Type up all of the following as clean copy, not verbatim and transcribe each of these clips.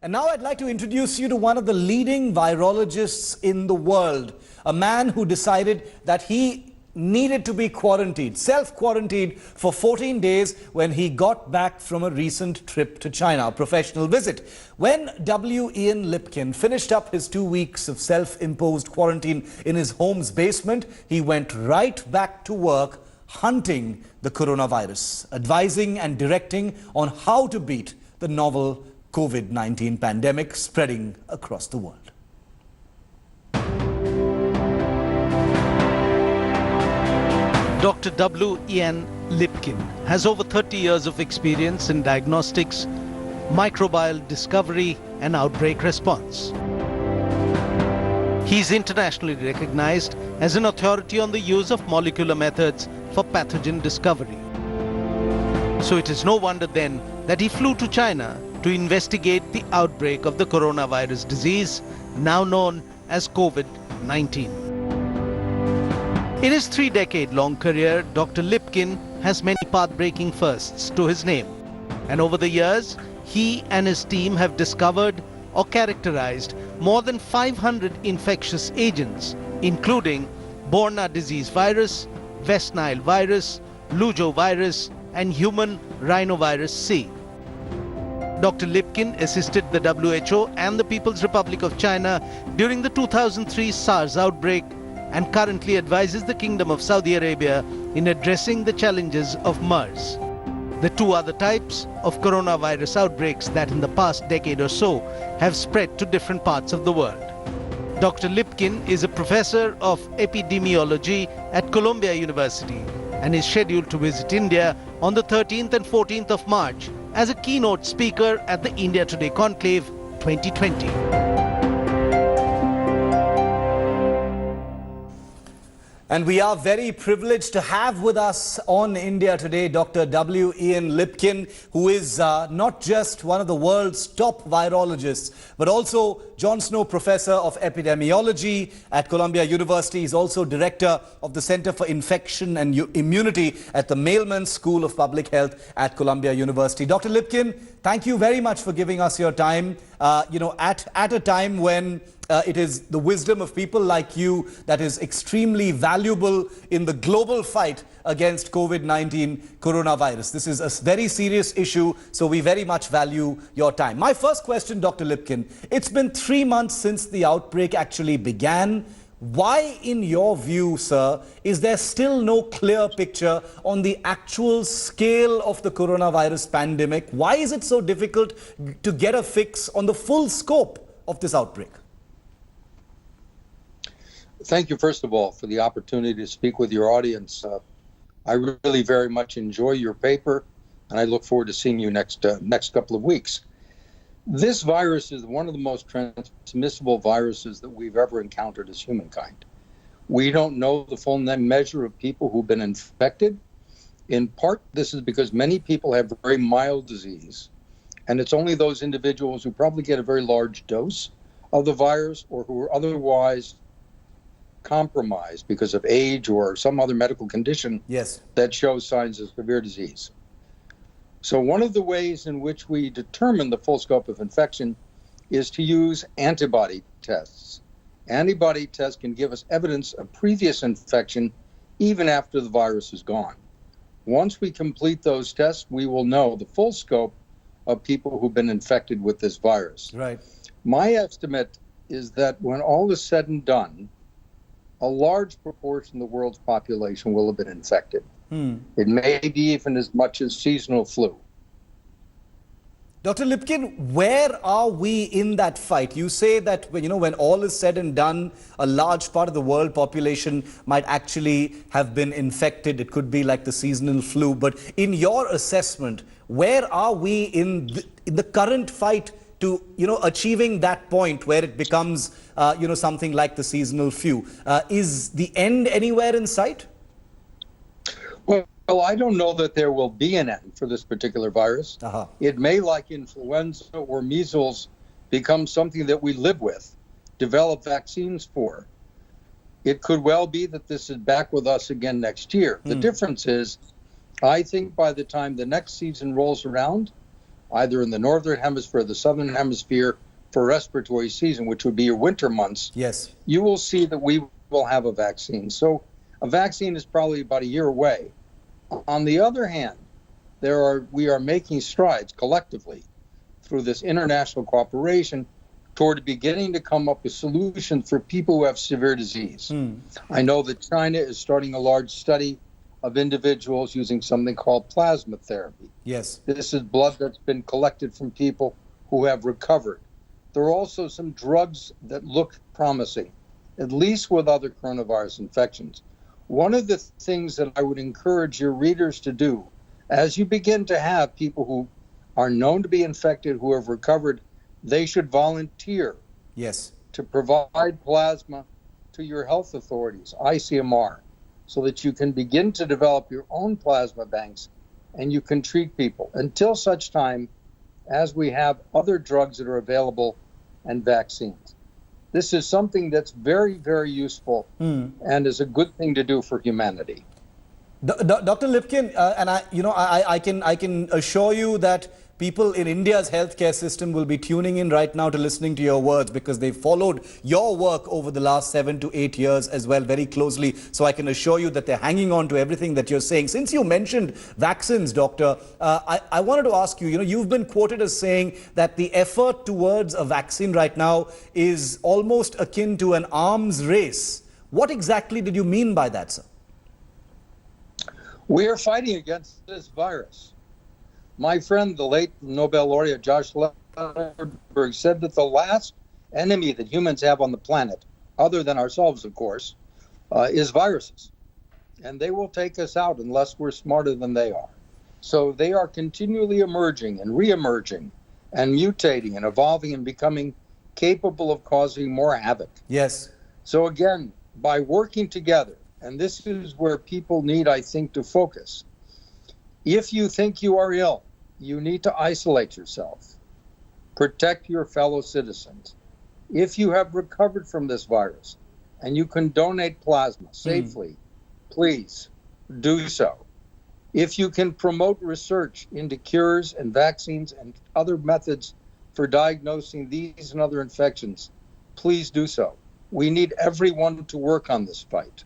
And now I'd like to introduce you to one of the leading virologists in the world, a man who decided that he needed to be quarantined, self-quarantined for 14 days when he got back from a recent trip to China, a professional visit. When W Ian Lipkin finished up his 2 weeks of self-imposed quarantine in his home's basement, he went right back to work hunting the coronavirus, advising and directing on how to beat the novel COVID-19 pandemic spreading across the world. Dr. W Ian Lipkin has over 30 years of experience in diagnostics, microbial discovery and outbreak response. He is internationally recognized as an authority on the use of molecular methods for pathogen discovery. So it is no wonder then that he flew to China to investigate the outbreak of the coronavirus disease, now known as COVID-19. In his 3-decade-long career, Dr. Lipkin has many path-breaking firsts to his name. And over the years, he and his team have discovered or characterized more than 500 infectious agents, including Borna disease virus, West Nile virus, Lujo virus, and human rhinovirus C. Dr. Lipkin assisted the WHO and the People's Republic of China during the 2003 SARS outbreak and currently advises the Kingdom of Saudi Arabia in addressing the challenges of MERS, the two other types of coronavirus outbreaks that in the past decade or so have spread to different parts of the world. Dr. Lipkin is a professor of epidemiology at Columbia University and is scheduled to visit India on the 13th and 14th of March as a keynote speaker at the India Today Conclave 2020. And we are very privileged to have with us on India Today Dr. W Ian Lipkin, who is not just one of the world's top virologists, but also John Snow Professor of Epidemiology at Columbia University. He's also Director of the Center for Infection and Immunity at the Mailman School of Public Health at Columbia University. Dr. Lipkin, thank you very much for giving us your time, at a time when it is the wisdom of people like you that is extremely valuable in the global fight against COVID-19 coronavirus. This is a very serious issue, so we very much value your time. My first question, Dr. Lipkin, it's been 3 months since the outbreak actually began. Why, in your view, sir, is there still no clear picture on the actual scale of the coronavirus pandemic? Why is it so difficult to get a fix on the full scope of this outbreak? Thank you, first of all, for the opportunity to speak with your audience. I really very much enjoy your paper, and I look forward to seeing you next couple of weeks. This virus is one of the most transmissible viruses that we've ever encountered as humankind. We don't know the full measure of people who've been infected. In part, this is because many people have very mild disease, and it's only those individuals who probably get a very large dose of the virus or who are otherwise compromised because of age or some other medical condition that shows signs of severe disease. So one of the ways in which we determine the full scope of infection is to use antibody tests. Antibody tests can give us evidence of previous infection even after the virus is gone. Once we complete those tests, we will know the full scope of people who've been infected with this virus. Right. My estimate is that when all is said and done, a large proportion of the world's population will have been infected. It may be even as much as seasonal flu. Dr. Lipkin, where are we in that fight? You say that when all is said and done, a large part of the world population might actually have been infected. It could be like the seasonal flu. But in your assessment, where are we in the current fight to achieving that point where it becomes something like the seasonal flu? Is the end anywhere in sight? Well, I don't know that there will be an end for this particular virus. It may, like influenza or measles, become something that we live with, develop vaccines for. It could well be that this is back with us again next year. The difference is, I think by the time the next season rolls around, either in the northern hemisphere or the southern hemisphere for respiratory season, which would be your winter months, Yes. you will see that we will have a vaccine. So a vaccine is probably about a year away. On the other hand, we are making strides collectively through this international cooperation toward beginning to come up with solutions for people who have severe disease. I know that China is starting a large study of individuals using something called plasma therapy. Yes. This is blood that's been collected from people who have recovered. There are also some drugs that look promising, at least with other coronavirus infections. One of the things that I would encourage your readers to do, as you begin to have people who are known to be infected, who have recovered, they should volunteer Yes. to provide plasma to your health authorities, ICMR, so that you can begin to develop your own plasma banks and you can treat people until such time as we have other drugs that are available and vaccines. This is something that's very, very useful and is a good thing to do for humanity. Dr. Lipkin, and I can assure you that people in India's healthcare system will be tuning in right now to listening to your words, because they've followed your work over the last 7 to 8 years as well very closely. So I can assure you that they're hanging on to everything that you're saying. Since you mentioned vaccines, Doctor, I wanted to ask you, you've been quoted as saying that the effort towards a vaccine right now is almost akin to an arms race. What exactly did you mean by that, sir? We are fighting against this virus. My friend, the late Nobel laureate Josh Lederberg, said that the last enemy that humans have on the planet, other than ourselves, of course, is viruses. And they will take us out unless we're smarter than they are. So they are continually emerging and re-emerging and mutating and evolving and becoming capable of causing more havoc. Yes. So again, by working together, and this is where people need, I think, to focus. If you think you are ill, you need to isolate yourself. Protect your fellow citizens. If you have recovered from this virus and you can donate plasma safely, please do so. If you can promote research into cures and vaccines and other methods for diagnosing these and other infections, please do so. We need everyone to work on this fight.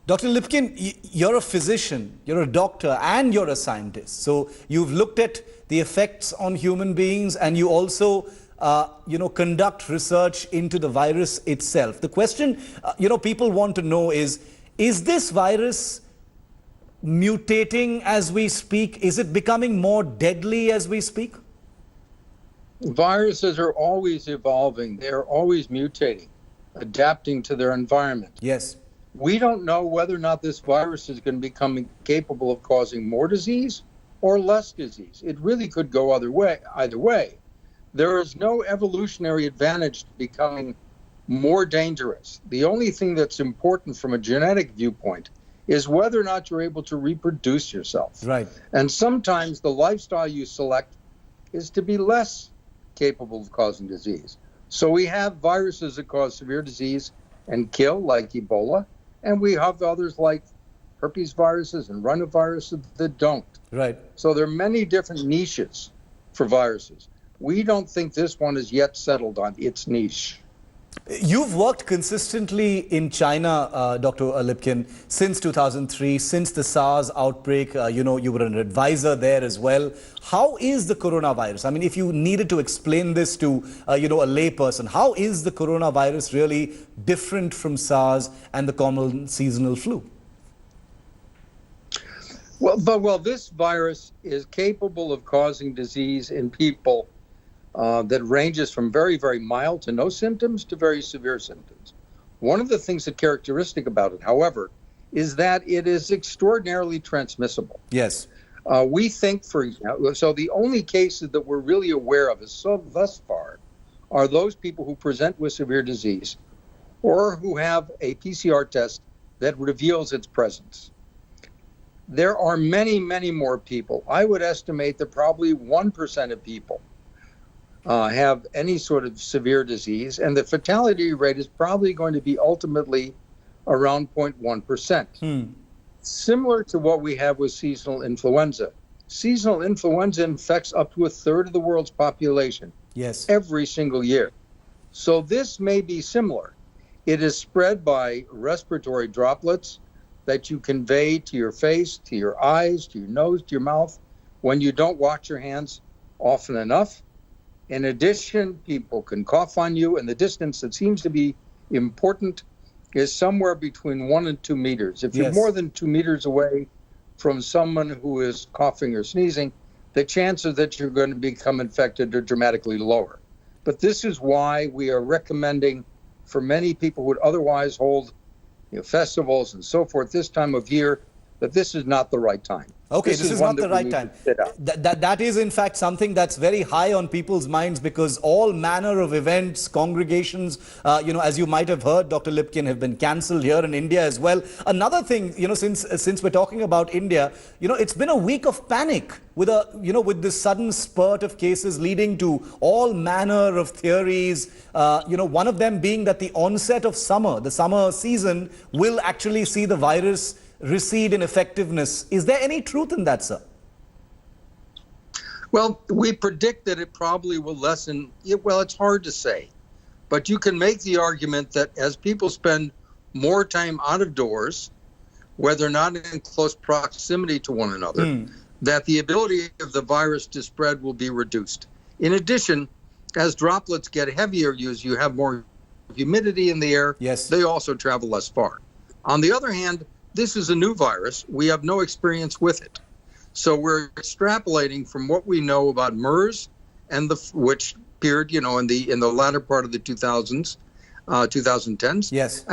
Dr. Lipkin, you're a physician, you're a doctor, and you're a scientist. So you've looked at the effects on human beings, and you also, conduct research into the virus itself. The question, people want to know is this virus mutating as we speak? Is it becoming more deadly as we speak? Viruses are always evolving. They're always mutating, adapting to their environment. Yes. We don't know whether or not this virus is going to become capable of causing more disease or less disease. It really could go either way. There is no evolutionary advantage to becoming more dangerous. The only thing that's important from a genetic viewpoint is whether or not you're able to reproduce yourself. Right. And sometimes the lifestyle you select is to be less capable of causing disease. So we have viruses that cause severe disease and kill, like Ebola, and we have others like herpes viruses and rhinoviruses that don't. Right. So there are many different niches for viruses. We don't think this one is yet settled on its niche. You've worked consistently in China, Dr. Lipkin, since 2003, since the SARS outbreak. You were an advisor there as well. How is the coronavirus? I mean, if you needed to explain this to, a layperson, how is the coronavirus really different from SARS and the common seasonal flu? Well, this virus is capable of causing disease in people that ranges from very, very mild to no symptoms to very severe symptoms. One of the things that's characteristic about it, however, is that it is extraordinarily transmissible. Yes. We think, for example, so the only cases that we're really aware of thus far are those people who present with severe disease or who have a PCR test that reveals its presence. There are many, many more people. I would estimate that probably 1% of people have any sort of severe disease, and the fatality rate is probably going to be ultimately around 0.1%. Similar to what we have with seasonal influenza. seasonal influenza infects up to a third of the world's population Yes. every single year. So this may be similar. It is spread by respiratory droplets that you convey to your face, to your eyes, to your nose, to your mouth when you don't wash your hands often enough. In addition, people can cough on you, and the distance that seems to be important is somewhere between 1 and 2 meters. If you're Yes. more than 2 meters away from someone who is coughing or sneezing, the chances that you're going to become infected are dramatically lower. But this is why we are recommending for many people who would otherwise hold festivals and so forth this time of year, that this is not the right time. Okay, this is one not the that we right need time. to sit out. That is, in fact, something that's very high on people's minds, because all manner of events, congregations, as you might have heard, Dr. Lipkin, have been cancelled here in India as well. Another thing, since we're talking about India, it's been a week of panic with with this sudden spurt of cases leading to all manner of theories. One of them being that the onset of summer, the summer season, will actually see the virus recede in effectiveness. Is there any truth in that, sir? Well, we predict that it probably will lessen. Well, it's hard to say, but you can make the argument that as people spend more time out of doors, whether not in close proximity to one another, that the ability of the virus to spread will be reduced. In addition, as droplets get heavier, you have more humidity in the air. Yes. They also travel less far. On the other hand, this is a new virus. We have no experience with it. So we're extrapolating from what we know about MERS, and which appeared, in the latter part of the 2010s. Yes.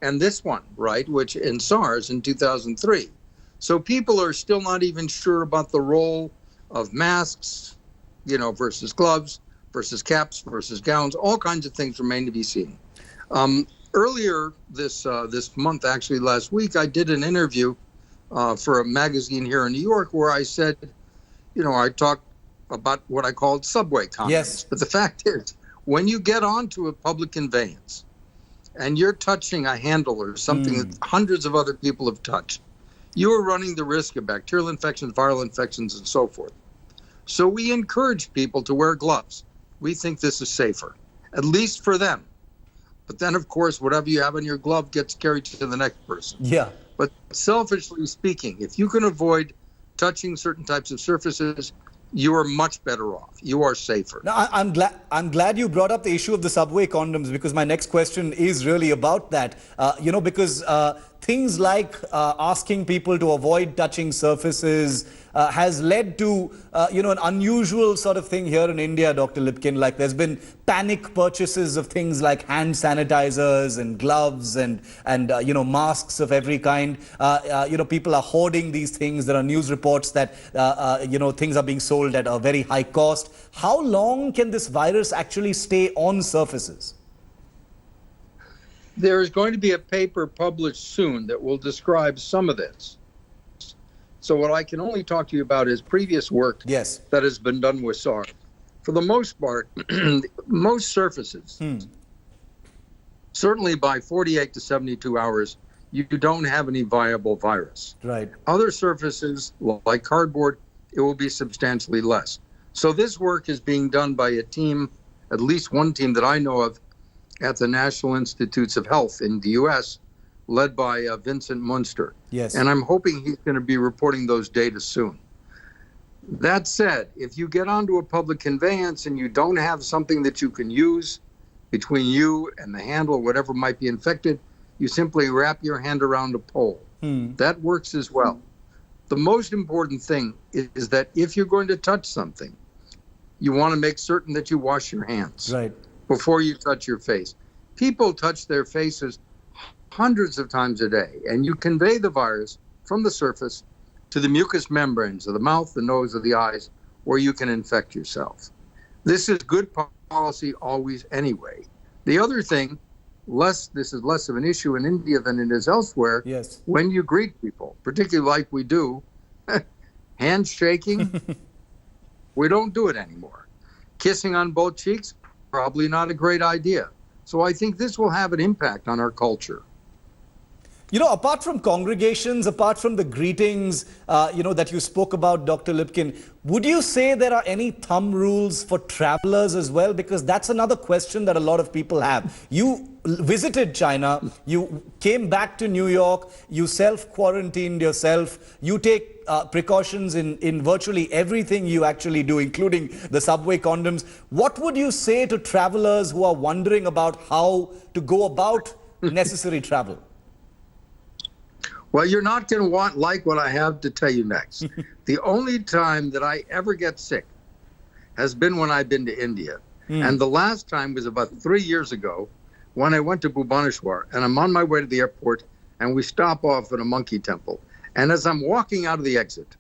And this one, right, which in SARS in 2003. So people are still not even sure about the role of masks, versus gloves, versus caps, versus gowns. All kinds of things remain to be seen. Earlier this month, actually last week, I did an interview for a magazine here in New York where I said, I talked about what I called subway condoms. Yes. But the fact is, when you get onto a public conveyance and you're touching a handle or something that hundreds of other people have touched, you are running the risk of bacterial infections, viral infections, and so forth. So we encourage people to wear gloves. We think this is safer, at least for them. But then, of course, whatever you have in your glove gets carried to the next person. Yeah. But selfishly speaking, if you can avoid touching certain types of surfaces, you are much better off. You are safer. Now, I'm glad you brought up the issue of the subway condoms, because my next question is really about that. Because things like asking people to avoid touching surfaces has led to, an unusual sort of thing here in India, Dr. Lipkin. Like, there's been panic purchases of things like hand sanitizers and gloves and masks of every kind. People are hoarding these things. There are news reports that, things are being sold at a very high cost. How long can this virus actually stay on surfaces? There is going to be a paper published soon that will describe some of this. So what I can only talk to you about is previous work Yes. that has been done with SARS. For the most part, most surfaces, certainly by 48 to 72 hours, you don't have any viable virus. Right. Other surfaces, like cardboard, it will be substantially less. So this work is being done by a team, at least one team that I know of, at the National Institutes of Health in the U.S., led by Vincent Munster. Yes. And I'm hoping he's going to be reporting those data soon. That said, if you get onto a public conveyance and you don't have something that you can use between you and the handle, whatever might be infected, you simply wrap your hand around a pole. That works as well. The most important thing is that if you're going to touch something, you want to make certain that you wash your hands. Right. Before you touch your face. People touch their faces hundreds of times a day, and you convey the virus from the surface to the mucous membranes of the mouth, the nose, or the eyes, where you can infect yourself. This is good policy always anyway. The other thing, this is less of an issue in India than it is elsewhere. Yes. When you greet people, particularly like we do, handshaking, we don't do it anymore. Kissing on both cheeks, probably not a great idea. So I think this will have an impact on our culture. You know, apart from congregations, apart from the greetings, that you spoke about, Dr. Lipkin, would you say there are any thumb rules for travelers as well? Because that's another question that a lot of people have. You visited China, you came back to New York, you self-quarantined yourself, you take precautions in virtually everything you actually do, including the subway condoms. What would you say to travelers who are wondering about how to go about necessary travel? Well, you're not going to like what I have to tell you next. The only time that I ever get sick has been when I've been to India. And the last time was about 3 years ago when I went to Bhubaneswar, and I'm on my way to the airport, and we stop off at a monkey temple. And as I'm walking out of the exit,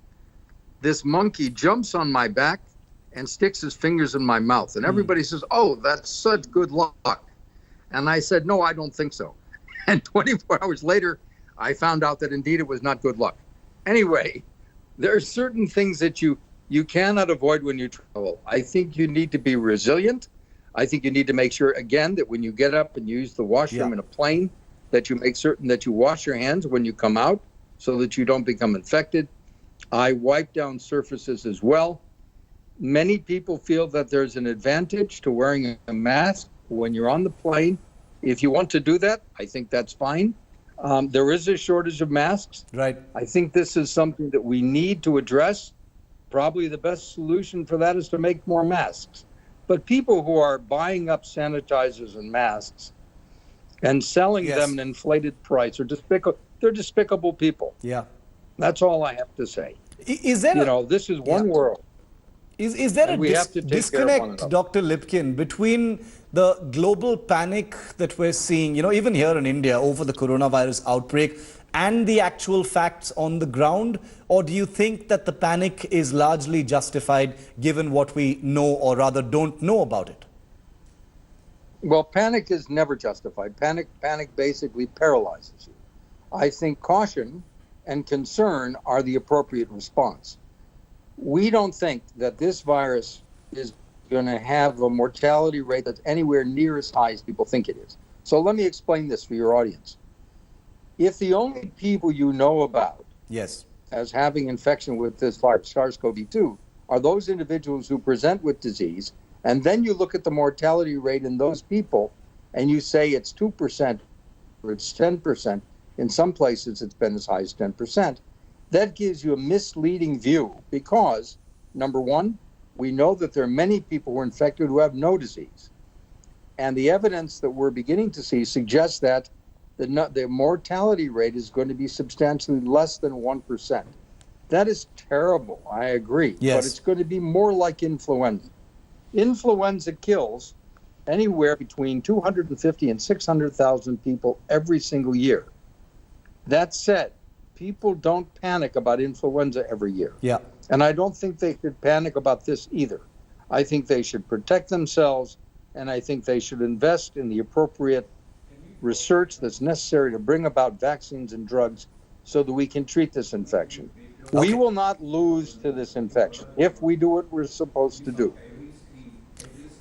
this monkey jumps on my back and sticks his fingers in my mouth. And everybody says, "Oh, that's such good luck." And I said, "No, I don't think so." And 24 hours later, I found out that indeed it was not good luck. Anyway, there are certain things that you cannot avoid when you travel. I think you need to be resilient. I think you need to make sure, again, that when you get up and use the washroom in a plane, that you make certain that you wash your hands when you come out so that you don't become infected. I wipe down surfaces as well. Many people feel that there's an advantage to wearing a mask when you're on the plane. If you want to do that, I think that's fine. There is a shortage of masks. Right. I think this is something that we need to address. Probably the best solution for that is to make more masks. But people who are buying up sanitizers and masks and selling them an inflated price are despicable. They're despicable people. Yeah. That's all I have to say. Is there this is one world. Is there a disconnect, Dr. Lipkin, between the global panic that we're seeing, even here in India over the coronavirus outbreak and the actual facts on the ground? Or do you think that the panic is largely justified given what we know, or rather don't know about it? Well, panic is never justified. Panic basically paralyzes you. I think caution and concern are the appropriate response. We don't think that this virus is going to have a mortality rate that's anywhere near as high as people think it is. So let me explain this for your audience. If the only people you know about as having infection with this virus, SARS-CoV-2, are those individuals who present with disease, and then you look at the mortality rate in those people and you say it's 2% or it's 10%, in some places it's been as high as 10%, that gives you a misleading view because, number one, we know that there are many people who are infected who have no disease. And the evidence that we're beginning to see suggests that the mortality rate is going to be substantially less than 1%. That is terrible, I agree. Yes. But it's going to be more like influenza. Influenza kills anywhere between 250 and 600,000 people every single year. That said, people don't panic about influenza every year. Yeah. And I don't think they should panic about this either. I think they should protect themselves, and I think they should invest in the appropriate research that's necessary to bring about vaccines and drugs so that we can treat this infection. Okay. We will not lose to this infection if we do what we're supposed to do.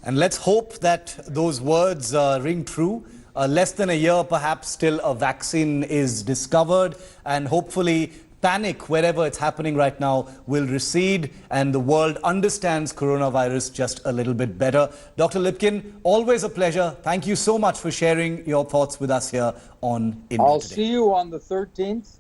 And let's hope that those words ring true. Less than a year, perhaps, till a vaccine is discovered, and hopefully panic, wherever it's happening right now, will recede and the world understands coronavirus just a little bit better. Dr. Lipkin, always a pleasure. Thank you so much for sharing your thoughts with us here on India I'll Today. see you on the 13th.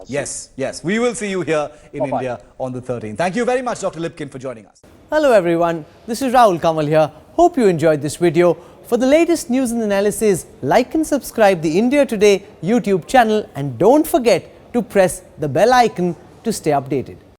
Yes, we will see you here in India on the 13th. Thank you very much, Dr. Lipkin, for joining us. Hello everyone, this is Rahul Kamal here. Hope you enjoyed this video. For the latest news and analysis, like and subscribe the India Today YouTube channel, and don't forget to press the bell icon to stay updated.